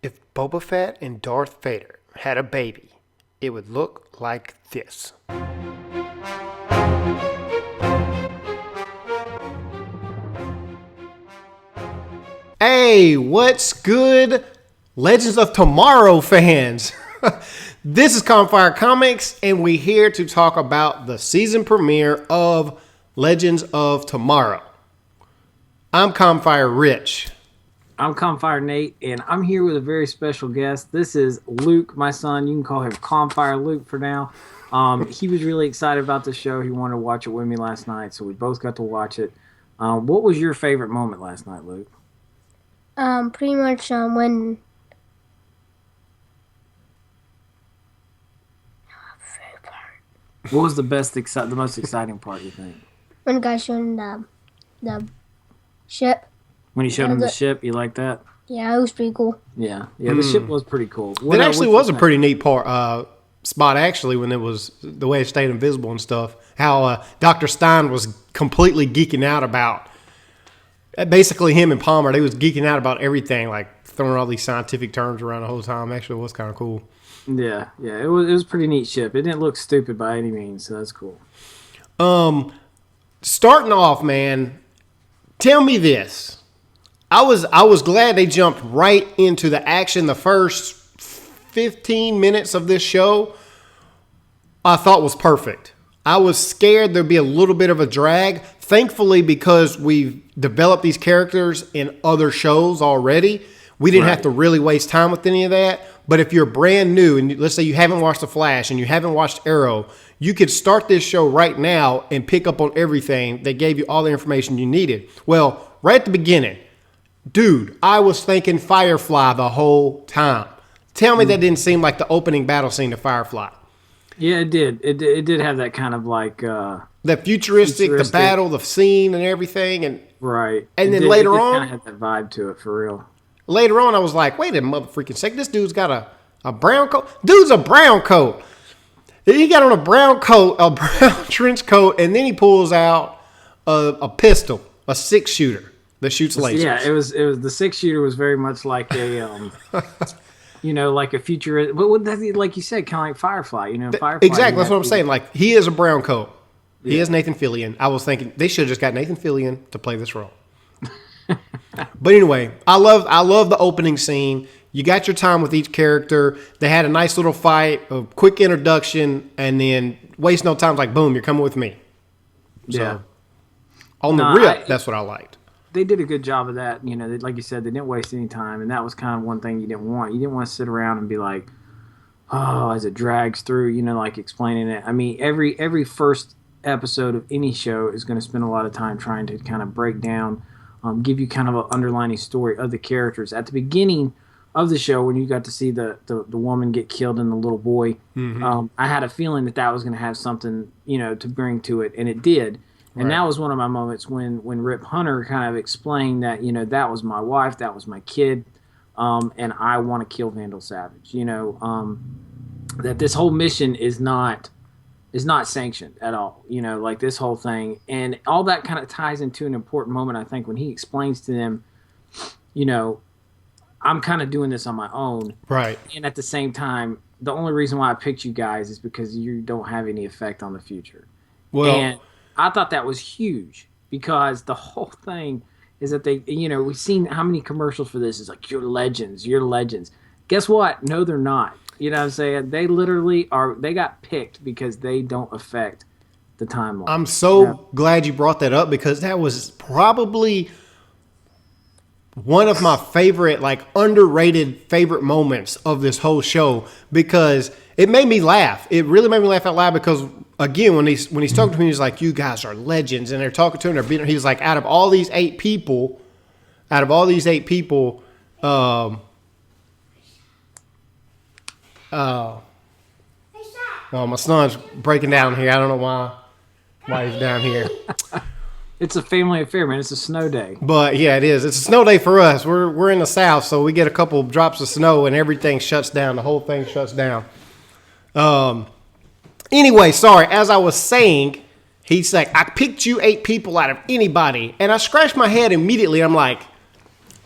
If Boba Fett and Darth Vader had a baby, it would look like this. Hey, what's good, Legends of Tomorrow fans? This is Campfire Comics, and we're here to talk about the season premiere of Legends of Tomorrow. I'm Campfire Rich. I'm Campfire Nate, and I'm here with a very special guest. This is Luke, my son. You can call him Campfire Luke for now. He was really excited about the show. He wanted to watch it with me last night, so we both got to watch it. What was your favorite moment last night, Luke? Pretty much when What was the most exciting part, you think? when the guy showed the ship. When he showed him the ship, you like that? Yeah, it was pretty cool. Yeah, the ship was pretty cool. It actually was a pretty neat spot, actually, when it was the way it stayed invisible and stuff. How Dr. Stein was completely geeking out about, basically him and Palmer, they was geeking out about everything, like throwing all these scientific terms around the whole time. Actually, it was kind of cool. Yeah, it was a pretty neat ship. It didn't look stupid by any means, so that's cool. Starting off, man, tell me this. I was glad they jumped right into the action. The first 15 minutes of this show, I thought was perfect. I was scared there'd be a little bit of a drag. Thankfully, because we've developed these characters in other shows already, we didn't have to really waste time with any of that. But if you're brand new, and let's say you haven't watched The Flash and you haven't watched Arrow, you could start this show right now and pick up on everything. They gave you all the information you needed. Well, right at the beginning, dude, I was thinking Firefly the whole time. Tell me that didn't seem like the opening battle scene to Firefly. Yeah, it did. It did have that kind of like the futuristic, the battle, the scene, and everything, and right. And then later on, kind of had that vibe to it for real. Later on, I was like, wait a mother freaking second, this dude's got a brown coat. Dude's a brown coat. He got on a brown coat, a brown trench coat, and then he pulls out a pistol, a 6-shooter that shoots lasers. Yeah, it was the 6-shooter was very much like a like a futurist, but like you said, kind of like Firefly. Firefly. Exactly, that's what I'm saying. Like, he is a brown coat. He is Nathan Fillion. I was thinking they should have just got Nathan Fillion to play this role. But anyway, I love the opening scene. You got your time with each character. They had a nice little fight, a quick introduction, and then waste no time. Like, boom, you're coming with me. So, on the rip, that's what I liked. They did a good job of that. Like you said, they didn't waste any time, and that was kind of one thing you didn't want. You didn't want to sit around and be like, oh, as it drags through, like explaining it. I mean, every first episode of any show is going to spend a lot of time trying to kind of break down, give you kind of an underlining story of the characters. At the beginning of the show, when you got to see the woman get killed and the little boy, I had a feeling that was going to have something, to bring to it, and it did. And that was one of my moments when Rip Hunter kind of explained that, that was my wife, that was my kid, and I want to kill Vandal Savage. That this whole mission is not sanctioned at all. Like this whole thing. And all that kind of ties into an important moment, I think, when he explains to them, I'm kind of doing this on my own. Right. And at the same time, the only reason why I picked you guys is because you don't have any effect on the future. Well, and I thought that was huge because the whole thing is that they, we've seen how many commercials for this. It's like, you're legends. Guess what? No, they're not. You know what I'm saying? They literally they got picked because they don't affect the timeline. I'm so glad you brought that up because that was probably one of my favorite, underrated favorite moments of this whole show because it made me laugh. It really made me laugh out loud because, again, when he's talking to me, he's like, you guys are legends. And they're talking to him. He's like, out of all these eight people, oh, my son's breaking down here. I don't know why he's down here. It's a family affair, man. It's a snow day. But yeah, it is. It's a snow day for us. We're in the South, so we get a couple drops of snow and everything shuts down. The whole thing shuts down. Anyway, sorry. As I was saying, he's like, I picked you 8 people out of anybody. And I scratched my head immediately. I'm like,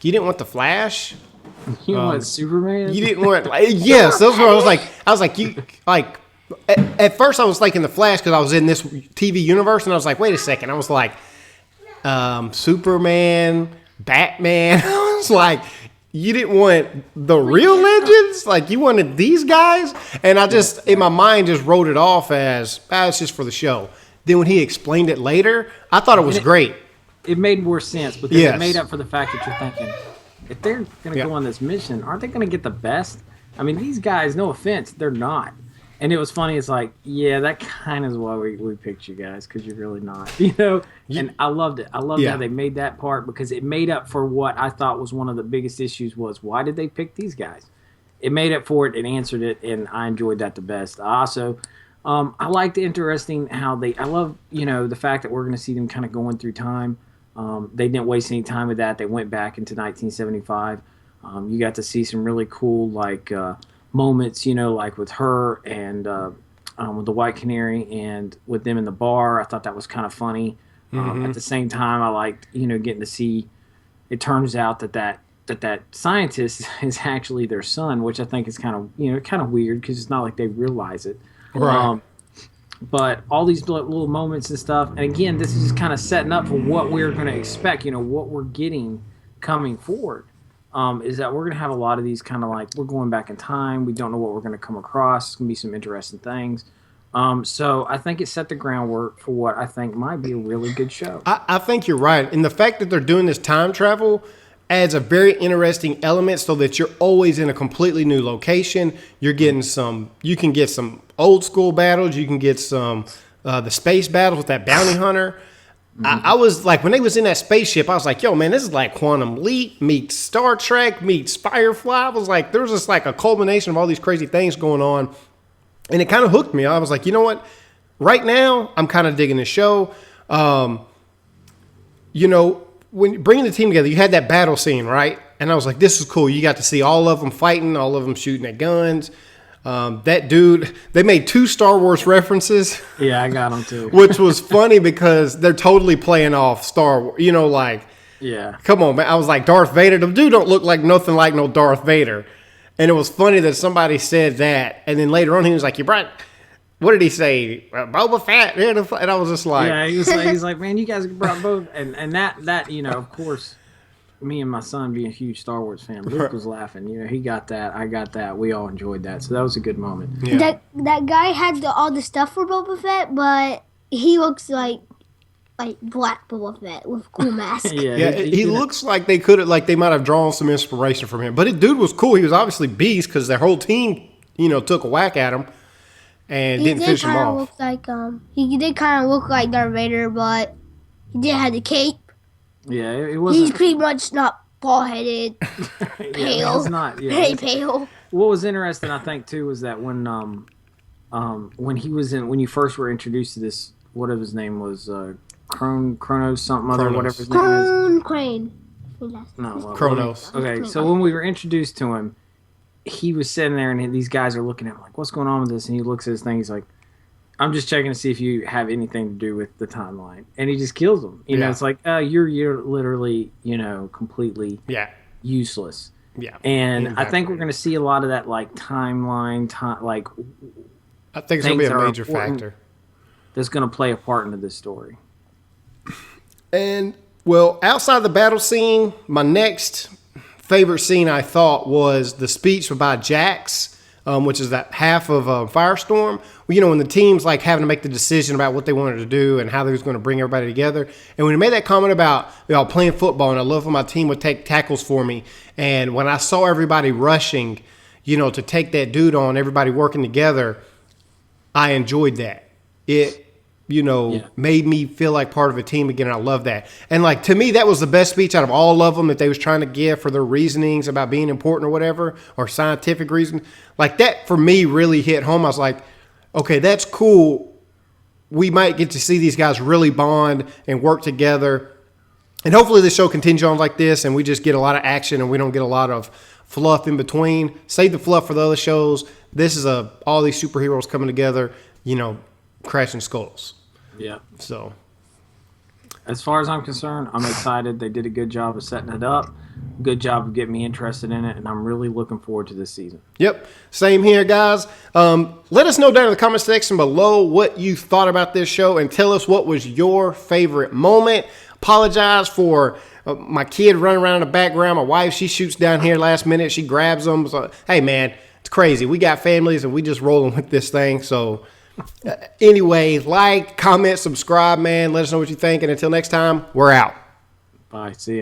you didn't want the Flash? You want Superman? You didn't want, like, yes. That's what I was like. You like. At first, I was like in the Flash because I was in this TV universe, and I was like, wait a second. I was like, Superman, Batman. I was like, you didn't want the real legends? Like, you wanted these guys? And I just, in my mind, just wrote it off as, it's just for the show. Then when he explained it later, I thought it was great. It made more sense because it made up for the fact that you're thinking, if they're going to go on this mission, aren't they going to get the best? I mean, these guys, no offense, they're not. And it was funny. It's like, yeah, that kind of is why we picked you guys, because you're really not, you know. And I loved it. I loved how they made that part, because it made up for what I thought was one of the biggest issues was, why did they pick these guys? It made up for it and answered it, and I enjoyed that the best. I also, I liked interesting how I love, you know, the fact that we're going to see them kind of going through time. They didn't waste any time with that. They went back into 1975. You got to see some really cool, like, moments, you know, like with her and with the White Canary and with them in the bar. I thought that was kind of funny. At the same time, I liked, you know, getting to see. It turns out that scientist is actually their son, which I think is kind of, you know, kind of weird because it's not like they realize it. Right. But all these little moments and stuff, and again, this is just kind of setting up for what we're going to expect. You know, what we're getting coming forward. Is that we're going to have a lot of these kind of like, we're going back in time. We don't know what we're going to come across. It's going to be some interesting things. So I think it set the groundwork for what I think might be a really good show. I think you're right. And the fact that they're doing this time travel adds a very interesting element so that you're always in a completely new location. You're getting you can get some old school battles. You can get some the space battles with that bounty hunter. I was like, when they was in that spaceship, I was like, yo, man, this is like Quantum Leap meets Star Trek meets Firefly. I was like, there was just like a culmination of all these crazy things going on. And it kind of hooked me. I was like, you know what? Right now, I'm kind of digging the show. You know, when bringing the team together, you had that battle scene, right? And I was like, this is cool. You got to see all of them fighting, all of them shooting at guns. That dude, they made 2 Star Wars references. Yeah, I got them too. Which was funny because they're totally playing off Star Wars. You know, like, yeah, come on, man. I was like, Darth Vader. The dude don't look like nothing like no Darth Vader. And it was funny that somebody said that. And then later on, he was like, you brought, what did he say? Boba Fett. And I was just like. Yeah, he's like, man, you guys brought both. And that, you know, of course, me and my son being a huge Star Wars fan, Luke was laughing. You know, he got that. I got that. We all enjoyed that. So that was a good moment. Yeah. That guy had all the stuff for Boba Fett, but he looks like black Boba Fett with a cool mask. He looks like they might have drawn some inspiration from him. But the dude was cool. He was obviously beast because their whole team, you know, took a whack at him and didn't finish him off. He did kind of look like Darth Vader, but he did have the cape. Yeah, it wasn't. He's pretty much not bald-headed, pale. He's not. Yeah, very pale. What was interesting, I think, too, was that when you first were introduced to this, whatever his name was, Kronos something other, whatever his name is. Crane. No, Kronos. Okay, so when we were introduced to him, he was sitting there, and these guys are looking at him like, "What's going on with this?" And he looks at his thing. He's like, "I'm just checking to see if you have anything to do with the timeline." And he just kills them. You know, it's like, you're literally, you know, completely useless. Yeah, and exactly. I think we're going to see a lot of that, like timeline, like. I think it's going to be a major factor that's going to play a part into this story. And, well, outside the battle scene, my next favorite scene I thought was the speech by Jax, which is that half of Firestorm. Well, you know, when the team's like having to make the decision about what they wanted to do and how they was going to bring everybody together. And when he made that comment about, you know, playing football and I love when my team would take tackles for me. And when I saw everybody rushing, you know, to take that dude on, everybody working together, I enjoyed that. It, you know, made me feel like part of a team again. And I love that. And like, to me, that was the best speech out of all of them that they was trying to give for their reasonings about being important or whatever, or scientific reason. Like that for me really hit home. I was like, okay, that's cool. We might get to see these guys really bond and work together. And hopefully this show continues on like this and we just get a lot of action and we don't get a lot of fluff in between. Save the fluff for the other shows. This is all these superheroes coming together, you know, crashing skulls. Yeah. So, as far as I'm concerned, I'm excited. They did a good job of setting it up. Good job of getting me interested in it, and I'm really looking forward to this season. Yep, same here, guys. Let us know down in the comment section below what you thought about this show, and tell us what was your favorite moment. Apologize for my kid running around in the background. My wife, she shoots down here last minute. She grabs them. So, hey, man, it's crazy. We got families, and we just rolling with this thing. So anyway, like, comment, subscribe, man. Let us know what you think. And until next time, we're out. Bye. See ya.